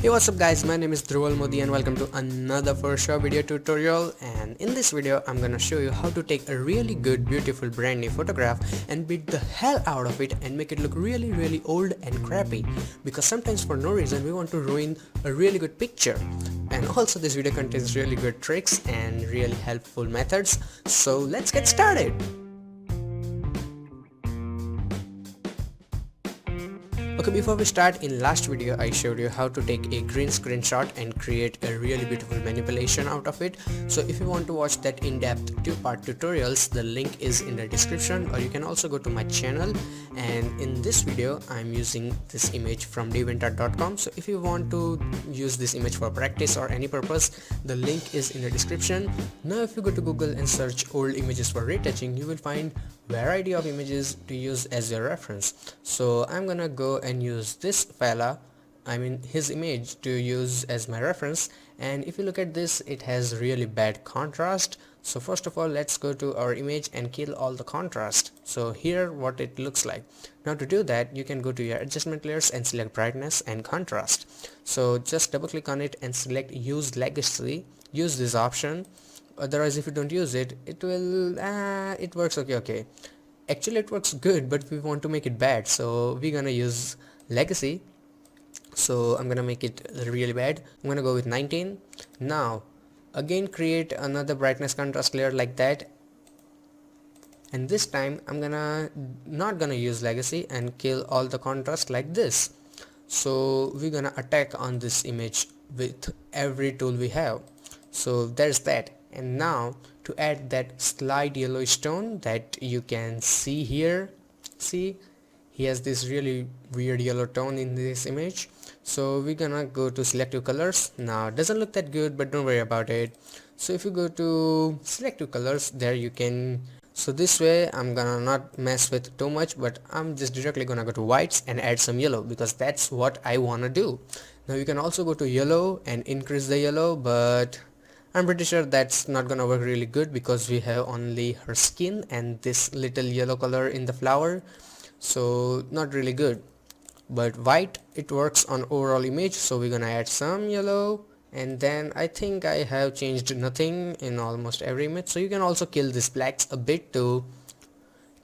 Hey, what's up guys, my name is Dhruval Modi and welcome to another Photoshop video tutorial. And in this video I'm gonna show you how to take a really good, beautiful, brand new photograph and beat the hell out of it and make it look really old and crappy, because sometimes for no reason we want to ruin a really good picture. And also this video contains really good tricks and really helpful methods, so let's get started. Okay, before we start, in last video I showed you how to take a green screen shot and create a really beautiful manipulation out of it. So if you want to watch that in-depth two-part tutorials, the link is in the description, or you can also go to my channel. And in this video I'm using this image from devantart.com. So if you want to use this image for practice or any purpose, the link is in the description. Now if you go to Google and search old images for retouching, you will find variety of images to use as your reference. So I'm gonna go and use this fella, his image, to use as my reference. And if you look at this, it has really bad contrast. So first of all, let's go to our image and kill all the contrast. So here what it looks like. Now to do that, you can go to your adjustment layers and select brightness and contrast. So just double click on it and select use legacy. Use this option. Otherwise if you don't use it, it will it works okay. Actually it works good, but we want to make it bad, so we're gonna use legacy. So I'm gonna make it really bad. I'm gonna go with 19. Now again create another brightness contrast layer like that, and this time I'm not gonna use legacy and kill all the contrast like this. So we're gonna attack on this image with every tool we have. So there's that. And now to add that slight yellowish tone that you can see here, see, he has this really weird yellow tone in this image. So we're gonna go to selective colors. Now it doesn't look that good, but don't worry about it. So if you go to selective colors, there you can, so this way I'm gonna not mess with too much, but I'm just directly gonna go to whites and add some yellow, because that's what I wanna do. Now you can also go to yellow and increase the yellow, but I'm pretty sure that's not gonna work really good because we have only her skin and this little yellow color in the flower, so not really good. But white, it works on overall image, so we're gonna add some yellow. And then I think I have changed nothing in almost every image, so you can also kill these blacks a bit to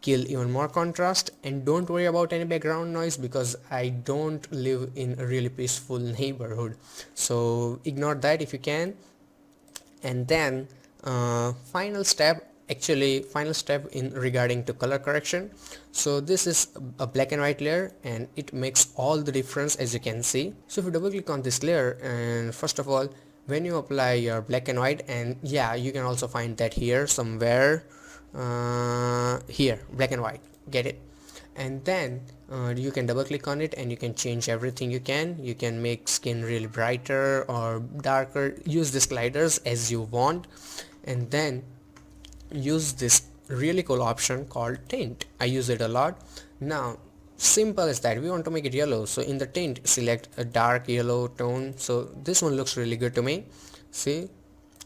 kill even more contrast. And don't worry about any background noise, because I don't live in a really peaceful neighborhood, so ignore that if you can. And then final step in regarding to color correction. So this is a black and white layer, and it makes all the difference, as you can see. So if you double click on this layer, and first of all, when you apply your black and white, and yeah, you can also find that here somewhere, here, black and white, get it? And then you can double click on it and you can change everything. You can make skin really brighter or darker, use the sliders as you want. And then use this really cool option called tint. I use it a lot. Now simple as that, we want to make it yellow, so in the tint select a dark yellow tone. So this one looks really good to me. See,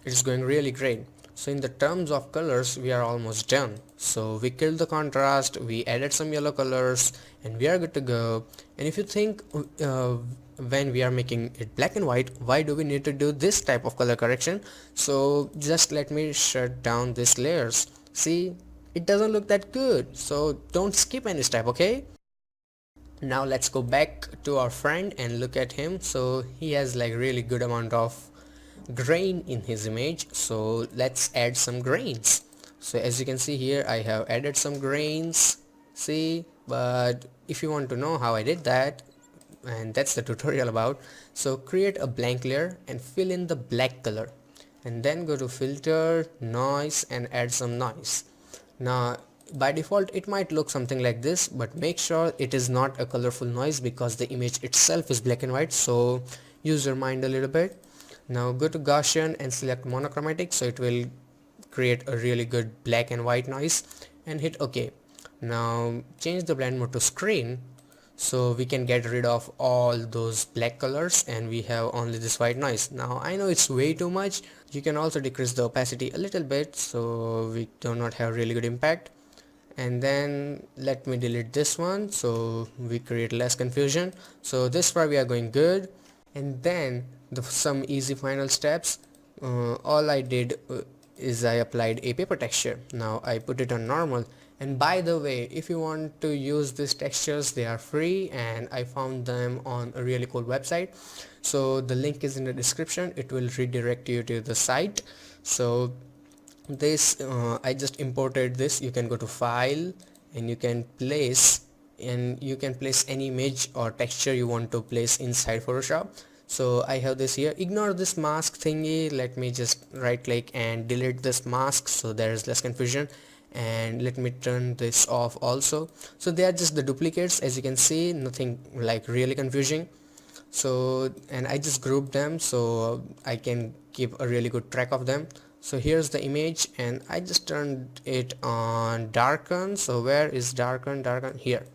it's going really great. So in the terms of colors, we are almost done. So we killed the contrast, we added some yellow colors, and we are good to go. And if you think when we are making it black and white, why do we need to do this type of color correction? So just let me shut down these layers. See, it doesn't look that good, so don't skip any step, okay? Now let's go back to our friend and look at him. So he has like really good amount of grain in his image, so let's add some grains. So as you can see here, I have added some grains, see. But if you want to know how I did that, and that's the tutorial about, so create a blank layer and fill in the black color, and then go to filter, noise, and add some noise. Now by default it might look something like this, but make sure it is not a colorful noise because the image itself is black and white, so use your mind a little bit. Now go to Gaussian and select monochromatic, so it will create a really good black and white noise, and hit OK. Now change the blend mode to screen, so we can get rid of all those black colors and we have only this white noise. Now I know it's way too much. You can also decrease the opacity a little bit so we do not have really good impact. And then let me delete this one so we create less confusion. So this far we are going good. And then some easy final steps. All I did is I applied a paper texture. Now I put it on normal. And by the way, if you want to use these textures, they are free and I found them on a really cool website. So the link is in the description. It will redirect you to the site. So this I just imported this. You can go to file and you can place any image or texture you want to place inside Photoshop. So I have this here. Ignore this mask thingy. Let me just right click and delete this mask so there is less confusion, and let me turn this off also. So they are just the duplicates, as you can see, nothing like really confusing. So, and I just grouped them so I can keep a really good track of them. So here's the image and I just turned it on darken. So where is darken? Here.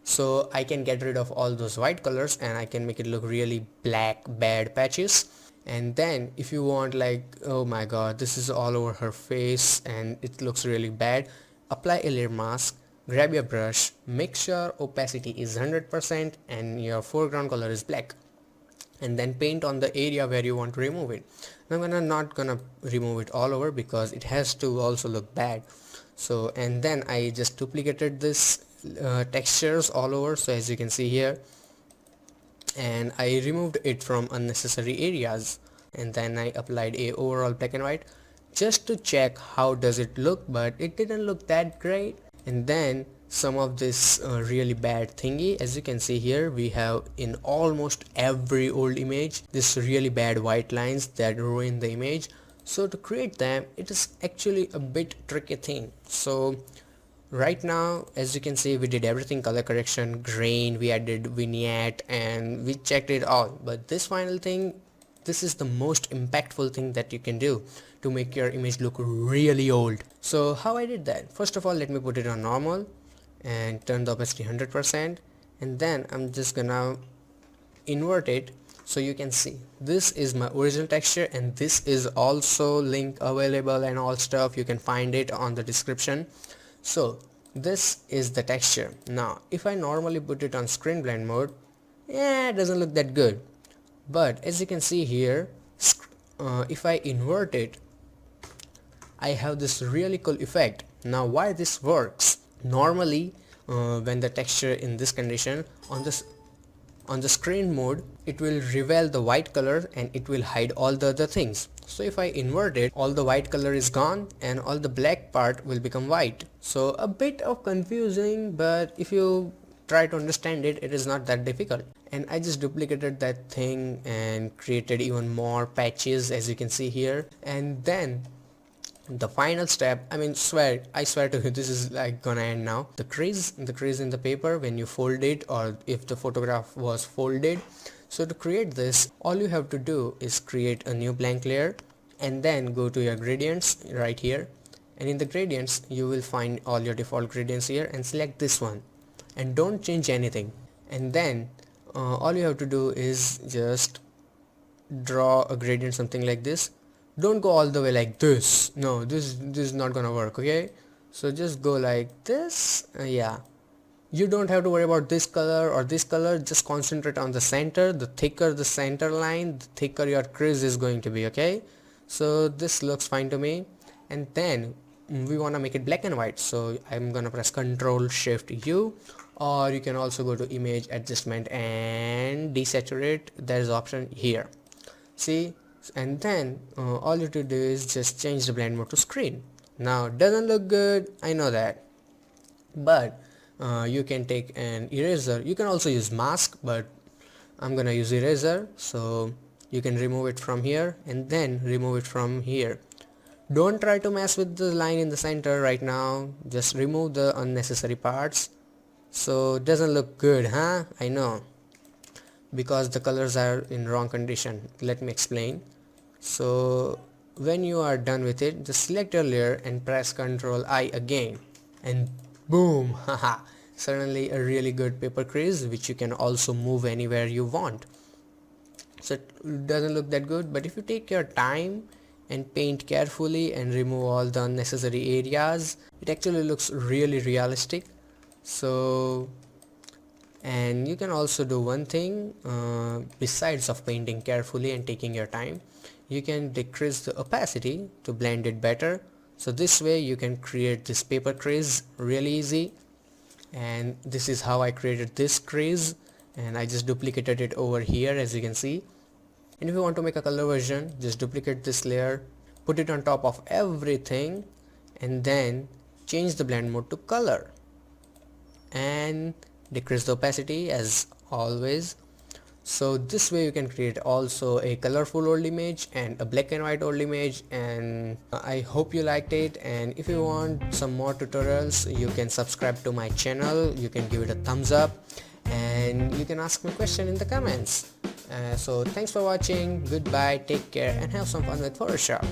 So I can get rid of all those white colors and I can make it look really black bad patches. And then if you want, like, oh my god, this is all over her face and it looks really bad, apply a layer mask, grab your brush, make sure opacity is 100% and your foreground color is black, and then paint on the area where you want to remove it. Now I'm not gonna remove it all over because it has to also look bad. So, and then I just duplicated this textures all over, so as you can see here, and I removed it from unnecessary areas, and then I applied a overall black and white just to check how does it look, but it didn't look that great. And then some of this really bad thingy, as you can see here, we have in almost every old image this really bad white lines that ruin the image. So to create them, it is actually a bit tricky thing. So right now, as you can see, we did everything: color correction, grain, we added vignette, and we checked it all. But this final thing, this is the most impactful thing that you can do to make your image look really old. So how I did that? First of all, let me put it on normal and turn the opacity 100%, and then I'm just gonna invert it so you can see this is my original texture, and this is also link available and all stuff. You can find it on the description. So this is the texture. Now if I normally put it on screen blend mode, it doesn't look that good. But as you can see here, if I invert it, I have this really cool effect. Now why this works? Normally when the texture in this condition on the screen mode, it will reveal the white color and it will hide all the other things. So if I invert it, all the white color is gone and all the black part will become white. So a bit of confusing, but if you try to understand it, it is not that difficult. And I just duplicated that thing and created even more patches, as you can see here. And then the final step, I swear to you, this is like gonna end now. The crease in the paper when you fold it, or if the photograph was folded. So to create this, all you have to do is create a new blank layer and then go to your gradients right here, and in the gradients you will find all your default gradients here, and select this one and don't change anything. And then all you have to do is just draw a gradient something like this. Don't go all the way like this. No, this is not gonna work. Okay, so just go like this. Yeah, you don't have to worry about this color or this color. Just concentrate on the center. The thicker the center line, the thicker your crease is going to be. Okay, so this looks fine to me. And then we want to make it black and white, so I'm gonna press Ctrl Shift U, or you can also go to image adjustment and desaturate. There is option here, see. And then all you have to do is just change the blend mode to screen. Now doesn't look good, I know that, but you can take an eraser. You can also use mask, but I'm gonna use eraser. So you can remove it from here and then remove it from here. Don't try to mess with the line in the center right now, just remove the unnecessary parts. So it doesn't look good, huh? I know, because the colors are in wrong condition. Let me explain. So when you are done with it, just select your layer and press Ctrl I again, and boom, haha, suddenly a really good paper crease, which you can also move anywhere you want. So it doesn't look that good, but if you take your time and paint carefully and remove all the unnecessary areas, it actually looks really realistic. So And you can also do one thing, besides of painting carefully and taking your time, you can decrease the opacity to blend it better. So this way you can create this paper crease really easy. And this is how I created this crease, and I just duplicated it over here, as you can see. And if you want to make a color version, just duplicate this layer, put it on top of everything, and then change the blend mode to color and decrease the opacity as always. So this way you can create also a colorful old image and a black and white old image. And I hope you liked it, and if you want some more tutorials, you can subscribe to my channel, you can give it a thumbs up, and you can ask me a question in the comments. So thanks for watching, goodbye, take care, and have some fun with Photoshop.